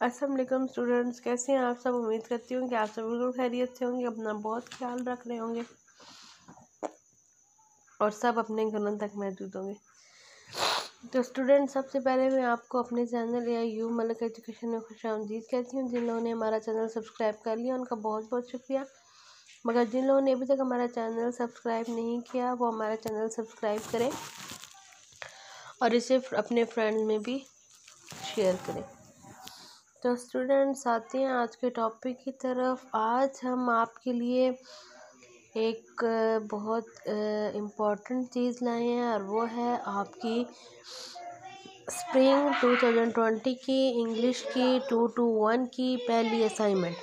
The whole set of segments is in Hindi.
अस्सलाम वालेकुम स्टूडेंट्स, कैसे हैं आप सब। उम्मीद करती हूँ कि आप सब बिल्कुल खैरियत से होंगे, अपना बहुत ख्याल रख रहे होंगे और सब अपने घरों तक महदूद होंगे। तो स्टूडेंट, सबसे पहले मैं आपको अपने चैनल या यू मलिक एजुकेशन में खुशामदीद कहती हूँ। जिन लोगों ने हमारा चैनल सब्सक्राइब कर लिया उनका बहुत बहुत शुक्रिया, मगर जिन लोगों ने अभी तक हमारा चैनल सब्सक्राइब नहीं किया वो हमारा चैनल सब्सक्राइब करें और इसे अपने फ्रेंड्स में भी शेयर करें। तो स्टूडेंट्स, आते हैं आज के टॉपिक की तरफ। आज हम आपके लिए एक बहुत इम्पॉर्टेंट चीज़ लाए हैं और वो है आपकी स्प्रिंग 2020 की इंग्लिश की 221 की पहली असाइनमेंट,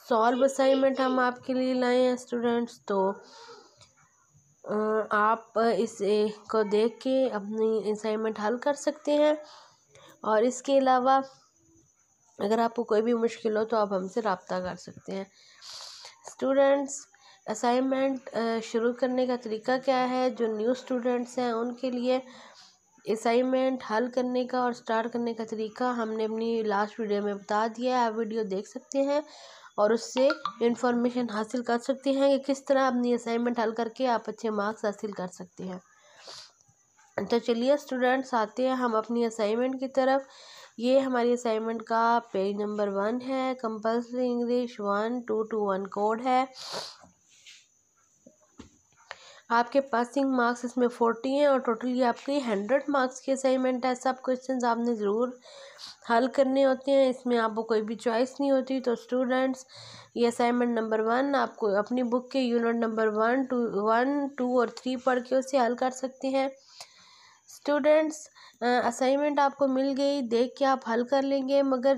सॉल्व असाइनमेंट हम आपके लिए लाए हैं स्टूडेंट्स। तो आप इस को देख के अपनी असाइनमेंट हल कर सकते हैं और इसके अलावा अगर आपको कोई भी मुश्किल हो तो आप हमसे रब्ता कर सकते हैं। स्टूडेंट्स, असाइनमेंट शुरू करने का तरीका क्या है। जो न्यू स्टूडेंट्स हैं उनके लिए असाइनमेंट हल करने का और स्टार्ट करने का तरीका हमने अपनी लास्ट वीडियो में बता दिया है। आप वीडियो देख सकते हैं और उससे इंफॉर्मेशन हासिल कर सकते हैं कि किस तरह अपनी असाइनमेंट हल करके आप अच्छे मार्क्स हासिल कर सकते हैं। तो चलिए स्टूडेंट्स, आते हैं हम अपनी असाइनमेंट की तरफ। ये हमारी असाइनमेंट का पेज नंबर 1 है। कंपल्सरी इंग्लिश 1221 कोड है। आपके पासिंग मार्क्स इसमें 40 हैं और टोटली आपकी 100 मार्क्स की असाइनमेंट है। सब क्वेश्चंस आपने ज़रूर हल करने होते हैं, इसमें आपको कोई भी चॉइस नहीं होती। तो स्टूडेंट्स, ये असाइनमेंट नंबर 1 आपको अपनी बुक के यूनिट नंबर 1, 2 और 3 पढ़ के उसे हल कर सकते हैं। स्टूडेंट्स, असाइनमेंट आपको मिल गई, देख के आप हल कर लेंगे, मगर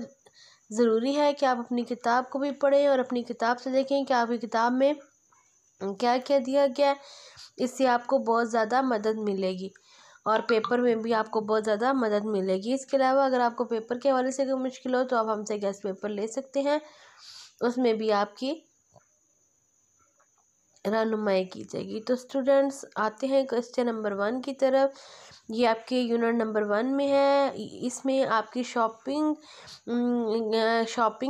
ज़रूरी है कि आप अपनी किताब को भी पढ़ें और अपनी किताब से देखें कि आपकी किताब में क्या क्या दिया गया है। इससे आपको बहुत ज़्यादा मदद मिलेगी और पेपर में भी आपको बहुत ज़्यादा मदद मिलेगी। इसके अलावा अगर आपको पेपर के हवाले से कोई मुश्किल हो तो आप हमसे गेस्ट पेपर ले सकते हैं, उसमें भी आपकी रहनुमाई की जाएगी। तो स्टूडेंट्स, आते हैं क्वेश्चन नंबर 1 की तरफ। ये आपके यूनिट नंबर 1 में है। इसमें आपकी शॉपिंग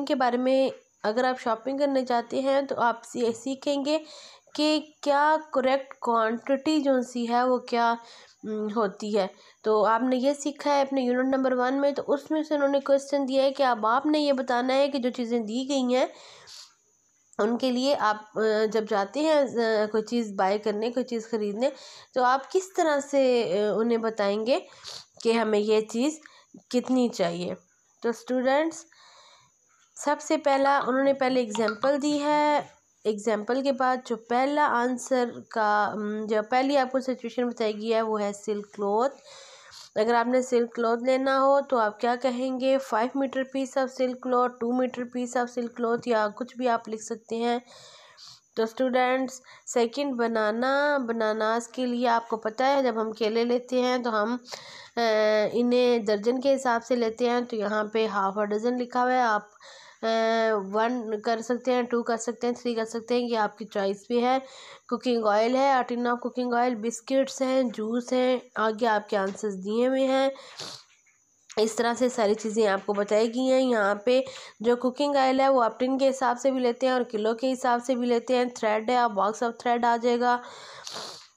के बारे में, अगर आप शॉपिंग करने जाते हैं तो आप सीखेंगे कि क्या करेक्ट क्वांटिटी जो सी है वो क्या होती है। तो आपने ये सीखा है अपने यूनिट नंबर 1 में। तो उसमें से उन्होंने क्वेश्चन दिया है कि अब आपने ये बताना है कि जो चीज़ें दी गई हैं उनके लिए आप जब जाते हैं कोई चीज़ बाय करने, कोई चीज़ ख़रीदने, तो आप किस तरह से उन्हें बताएंगे कि हमें ये चीज़ कितनी चाहिए। तो स्टूडेंट्स, सबसे पहला उन्होंने पहले एग्जांपल दी है। एग्जांपल के बाद जो पहला आंसर का जो पहली आपको सिचुएशन बताई गई है वो है सिल्क क्लॉथ। अगर आपने सिल्क क्लॉथ लेना हो तो आप क्या कहेंगे, 5 metre piece of silk cloth, 2 metre piece of silk cloth, या कुछ भी आप लिख सकते हैं। तो स्टूडेंट्स, सेकंड बनानास के लिए आपको पता है जब हम केले लेते हैं तो हम इन्हें दर्जन के हिसाब से लेते हैं। तो यहाँ पे हाफ अ डज़न लिखा हुआ है। आप 1 कर सकते हैं, 2 कर सकते हैं, 3 कर सकते हैं, ये आपकी चॉइस पे है। कुकिंग ऑयल है, a tin of cooking oil, biscuits हैं, जूस हैं, आगे आपके आंसर्स दिए हुए हैं। इस तरह से सारी चीज़ें आपको बताई गई हैं। यहाँ पे जो कुकिंग ऑयल है वो आप टिन के हिसाब से भी लेते हैं और किलो के हिसाब से भी लेते हैं। थ्रेड है, आप बॉक्स ऑफ थ्रेड आ जाएगा।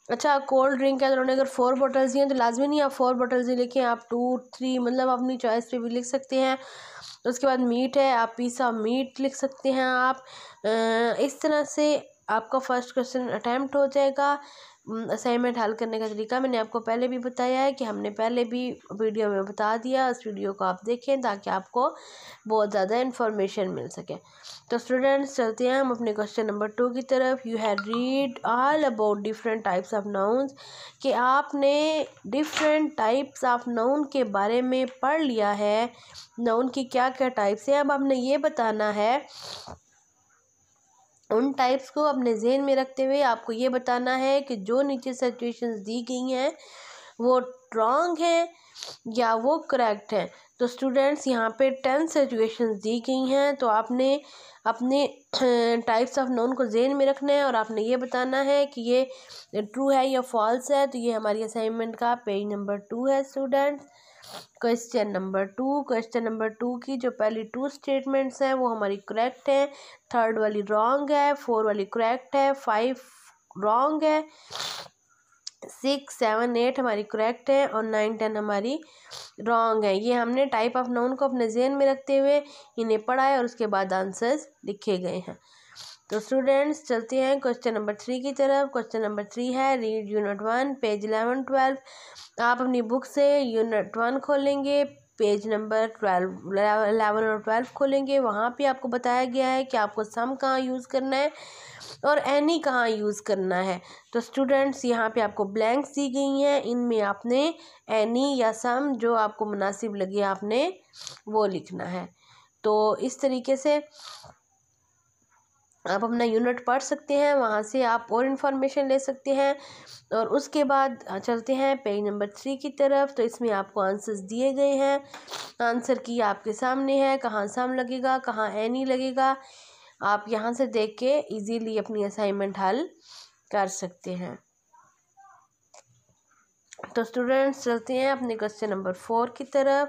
अच्छा, कोल्ड ड्रिंक है तो उन्होंने अगर 4 बॉटल्स दिए हैं तो लाजमी नहीं आप 4 बॉटल्स ही लिखें, आप 2, 3 मतलब अपनी चॉइस पे भी लिख सकते हैं। उसके बाद मीट है, आप पीस ऑफ मीट लिख सकते हैं। आप इस तरह से आपका फर्स्ट क्वेश्चन अटैम्प्ट हो जाएगा। असाइनमेंट हल करने का तरीका मैंने आपको पहले भी बताया है कि हमने पहले भी वीडियो में बता दिया। उस वीडियो को आप देखें ताकि आपको बहुत ज़्यादा इन्फॉर्मेशन मिल सके। तो स्टूडेंट्स, चलते हैं हम अपने क्वेश्चन नंबर 2 की तरफ। You have read all about different types of nouns, कि आपने डिफरेंट टाइप्स ऑफ नाउन के बारे में पढ़ लिया है। नाउन की क्या क्या टाइप्स हैं, अब आपने ये बताना है। उन टाइप्स को अपने जहन में रखते हुए आपको ये बताना है कि जो नीचे सिचुएशंस दी गई हैं वो रॉन्ग हैं या वो करेक्ट हैं। तो स्टूडेंट्स, यहाँ पे 10 सिचुएशंस दी गई हैं। तो आपने अपने टाइप्स ऑफ नोन को ज़हन में रखना है और आपने ये बताना है कि ये ट्रू है या फॉल्स है। तो ये हमारी असाइनमेंट का पेज नंबर 2 है स्टूडेंट्स। क्वेश्चन नंबर टू की जो पहली 2 स्टेटमेंट्स हैं वो हमारी करेक्ट है, 3rd वाली रॉन्ग है, 4 वाली करेक्ट है, 5 रॉन्ग है, 6, 7, 8 हमारी करेक्ट है और 9, 10 हमारी रॉन्ग है। ये हमने टाइप ऑफ नाउन को अपने ज़हन में रखते हुए इन्हें पढ़ा है और उसके बाद आंसर्स लिखे गए हैं। तो स्टूडेंट्स चलते हैं क्वेश्चन नंबर 3 की तरफ। क्वेश्चन नंबर 3 है रीड यूनिट 1 पेज 11, 12। आप अपनी बुक से यूनिट 1 खोलेंगे, पेज नंबर 11 और 12 खोलेंगे। वहाँ पे आपको बताया गया है कि आपको सम कहाँ यूज़ करना है और एनी कहाँ यूज़ करना है। तो स्टूडेंट्स यहाँ पे आपको ब्लैंक्स दी गई हैं, इनमें आपने एनी या सम जो आपको मुनासिब लगे आपने वो लिखना है। तो इस तरीके से आप अपना यूनिट पढ़ सकते हैं, वहाँ से आप और इन्फॉर्मेशन ले सकते हैं। और उसके बाद चलते हैं पेज नंबर 3 की तरफ। तो इसमें आपको आंसर्स दिए गए हैं, आंसर की आपके सामने है, कहाँ सम लगेगा कहाँ एनी लगेगा। आप यहाँ से देख के इजीली अपनी असाइनमेंट हल कर सकते हैं। तो स्टूडेंट्स चलते हैं अपने क्वेश्चन नंबर 4 की तरफ।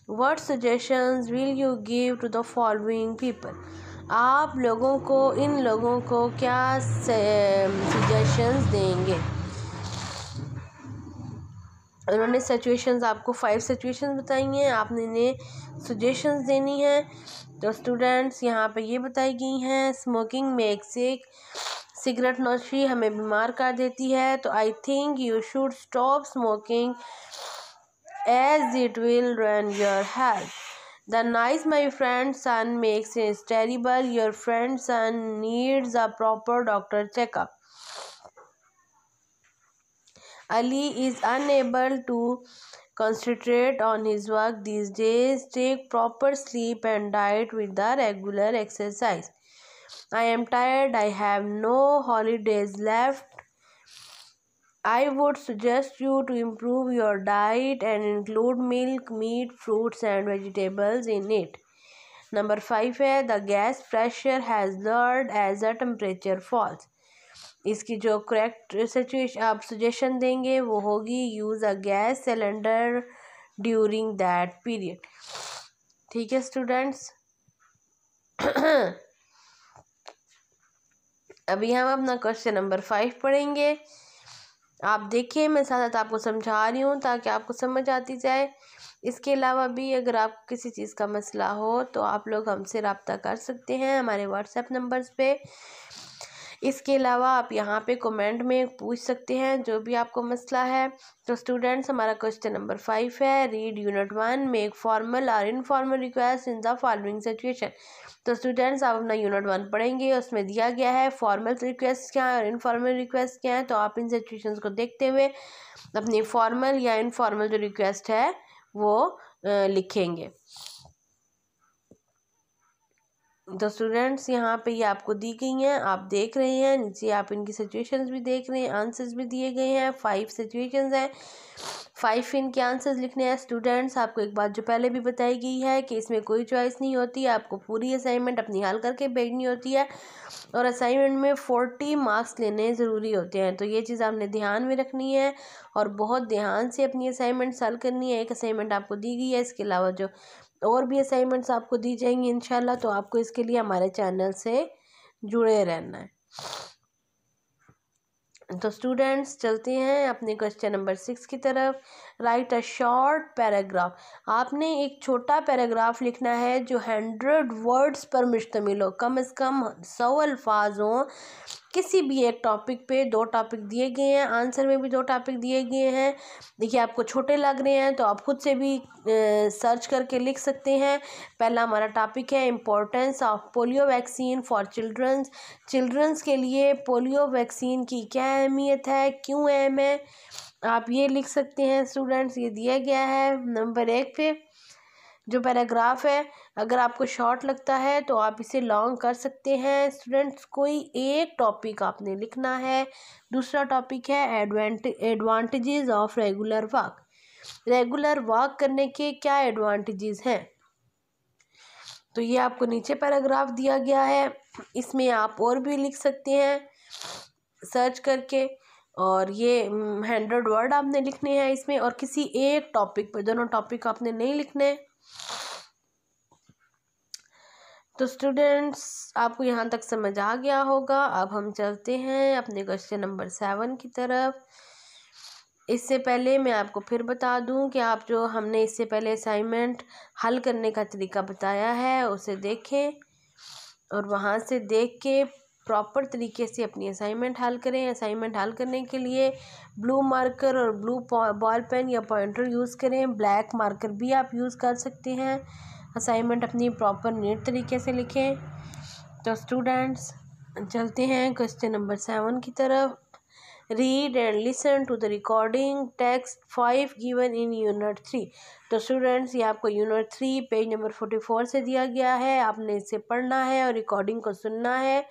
What suggestions will you give to the following people. आप लोगों को इन लोगों को क्या सजेशंस देंगे। उन्होंने सिचुएशंस आपको 5 सिचुएशंस बताई हैं, आपने इन्हें सजेशंस देनी है। तो स्टूडेंट्स यहाँ पे ये बताई गई हैं, स्मोकिंग मेक सिक, सिगरेट नोशी हमें बीमार कर देती है। तो I think you should stop smoking as it will ruin your health. The noise my friend's son makes is terrible. Your friend's son needs a proper doctor checkup. Ali is unable to concentrate on his work these days. Take proper sleep and diet with the regular exercise. I am tired. I have no holidays left. I would suggest you to improve your diet and include milk, meat, fruits and vegetables in it. Number 5 है the gas pressure has lowered as the temperature falls. इसकी जो करेक्ट सिचुएशन आप सजेशन देंगे वो होगी use a gas cylinder during that period. ठीक है स्टूडेंट्स। अभी हम अपना क्वेश्चन नंबर 5 पढ़ेंगे। आप देखिए मैं साथ साथ आपको समझा रही हूँ ताकि आपको समझ आती जाए। इसके अलावा भी अगर आपको किसी चीज़ का मसला हो तो आप लोग हमसे रब्ता कर सकते हैं हमारे व्हाट्सएप नंबर्स पे। इसके अलावा आप यहाँ पे कमेंट में पूछ सकते हैं जो भी आपको मसला है। तो स्टूडेंट्स हमारा क्वेश्चन नंबर 5 है रीड यूनिट 1 मेक फॉर्मल और informal request in the following situation. तो स्टूडेंट्स आप अपना यूनिट 1 पढ़ेंगे, उसमें दिया गया है फॉर्मल रिक्वेस्ट क्या है और इनफॉर्मल रिक्वेस्ट क्या है। तो आप इन सिचुएशंस को देखते हुए अपनी फॉर्मल या इनफॉर्मल जो रिक्वेस्ट है वो लिखेंगे। तो स्टूडेंट्स यहाँ पे ये आपको दी गई हैं, आप देख रहे हैं नीचे, आप इनकी सिचुएशंस भी देख रहे हैं, आंसर्स भी दिए गए हैं। 5 सिचुएशंस हैं, 5 इनके आंसर्स लिखने हैं। स्टूडेंट्स आपको एक बात जो पहले भी बताई गई है कि इसमें कोई चॉइस नहीं होती, आपको पूरी असाइनमेंट अपनी हल करके भेजनी होती है और असाइनमेंट में 40 मार्क्स लेने ज़रूरी होते हैं। तो ये चीज़ आपने ध्यान में रखनी है और बहुत ध्यान से अपनी असाइनमेंट हल करनी है। एक असाइनमेंट आपको दी गई है, इसके अलावा जो और भी असाइनमेंट्स आपको दी जाएंगी इंशाल्लाह। तो आपको इसके लिए हमारे चैनल से जुड़े रहना है। तो स्टूडेंट्स चलते हैं अपने क्वेश्चन नंबर 6 की तरफ। Right a short paragraph. आपने एक छोटा पैराग्राफ लिखना है जो 100 वर्ड्स पर मुश्तमिल हो, कम से कम 100 अल्फाज हों। किसी भी एक टॉपिक पे 2 टॉपिक दिए गए हैं, आंसर में भी 2 टॉपिक दिए गए हैं। देखिए आपको छोटे लग रहे हैं तो आप खुद से भी सर्च करके लिख सकते हैं। पहला हमारा टॉपिक है importance of polio vaccine for childrens के लिए पोलियो वैक्सीन की क्या अहमियत है, क्यों अहम है, आप ये लिख सकते हैं स्टूडेंट्स। ये दिया गया है नंबर 1 पे। जो पैराग्राफ है अगर आपको शॉर्ट लगता है तो आप इसे लॉन्ग कर सकते हैं। स्टूडेंट्स कोई एक टॉपिक आपने लिखना है। दूसरा टॉपिक है advantages of regular walk. Regular walk करने के क्या एडवांटेजेस हैं। तो ये आपको नीचे पैराग्राफ दिया गया है, इसमें आप और भी लिख सकते हैं सर्च करके। और ये 100 वर्ड आपने लिखने हैं इसमें, और किसी एक टॉपिक पे, दोनों टॉपिक आपने नहीं लिखने। तो स्टूडेंट्स, आपको यहाँ तक समझ आ गया होगा। अब हम चलते हैं अपने क्वेश्चन नंबर 7 की तरफ। इससे पहले मैं आपको फिर बता दूं कि आप जो हमने इससे पहले असाइनमेंट हल करने का तरीका बताया है उसे देखें, और वहाँ से देख के प्रॉपर तरीके से अपनी असाइनमेंट हल करें। असाइनमेंट हल करने के लिए ब्लू मार्कर और ब्लू बॉल पेन या पॉइंटर यूज़ करें। ब्लैक मार्कर भी आप यूज़ कर सकते हैं। असाइनमेंट अपनी प्रॉपर नीट तरीके से लिखें। तो स्टूडेंट्स, चलते हैं क्वेश्चन नंबर 7 की तरफ। Read and listen to the recording text 5 given in unit 3। तो स्टूडेंट्स, ये आपको यूनिट 3 पेज नंबर 44 से दिया गया है। आपने इसे पढ़ना है और रिकॉर्डिंग को सुनना है।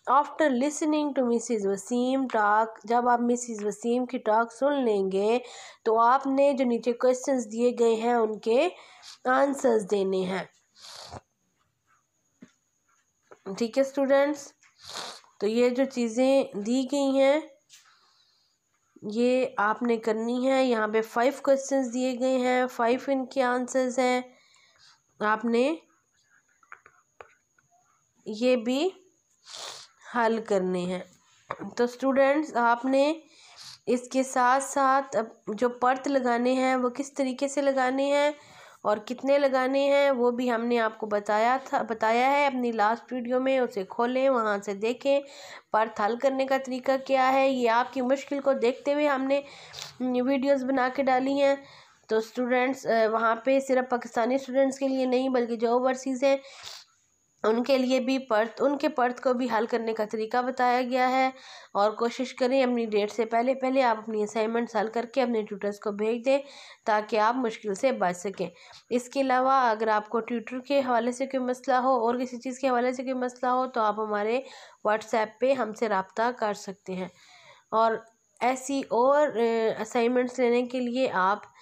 After listening to Mrs Waseem talk, जब आप मिसिज़ वसीम की टॉक सुन लेंगे तो आपने जो नीचे क्वेश्चंस दिए गए हैं उनके आंसर्स देने हैं। ठीक है स्टूडेंट्स, तो ये जो चीज़ें दी गई हैं ये आपने करनी है। यहाँ पे 5 क्वेश्चंस दिए गए हैं, 5 इनके आंसर्स हैं। आपने ये भी हल करने हैं। तो स्टूडेंट्स, आपने इसके साथ साथ अब जो पर्त लगाने हैं वो किस तरीके से लगाने हैं और कितने लगाने हैं वो भी हमने आपको बताया है अपनी लास्ट वीडियो में। उसे खोलें, वहाँ से देखें पर्त हल करने का तरीका क्या है। ये आपकी मुश्किल को देखते हुए हमने वीडियोस बना के डाली हैं। तो स्टूडेंट्स, वहाँ पे सिर्फ पाकिस्तानी स्टूडेंट्स के लिए नहीं बल्कि जो ओवरसीज़ हैं उनके लिए भी उनके पर्त को भी हल करने का तरीका बताया गया है। और कोशिश करें अपनी डेट से पहले पहले आप अपनी असाइनमेंट्स हल करके अपने ट्यूटर्स को भेज दें ताकि आप मुश्किल से बच सकें। इसके अलावा अगर आपको ट्यूटर के हवाले से कोई मसला हो और किसी चीज़ के हवाले से कोई मसला हो तो आप हमारे व्हाट्सएप पे हमसे रब्ता कर सकते हैं। और ऐसी और असाइनमेंट्स लेने के लिए आप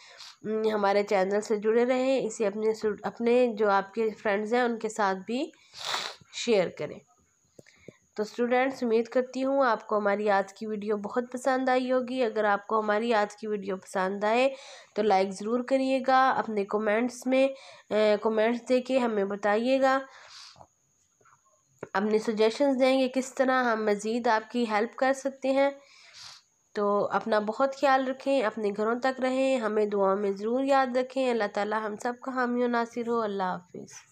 हमारे चैनल से जुड़े रहें। इसे अपने जो आपके फ्रेंड्स हैं उनके साथ भी शेयर करें। तो स्टूडेंट्स, उम्मीद करती हूँ आपको हमारी आज की वीडियो बहुत पसंद आई होगी। अगर आपको हमारी आज की वीडियो पसंद आए तो लाइक ज़रूर करिएगा। अपने कमेंट्स में कमेंट्स देके हमें बताइएगा, अपने सजेशंस देंगे किस तरह हम मज़ीद आपकी हेल्प कर सकते हैं। तो अपना बहुत ख्याल रखें, अपने घरों तक रहें, हमें दुआ में ज़रूर याद रखें। अल्लाह ताला हम सब का हामी और नासिर हो। अल्लाह हाफिज़।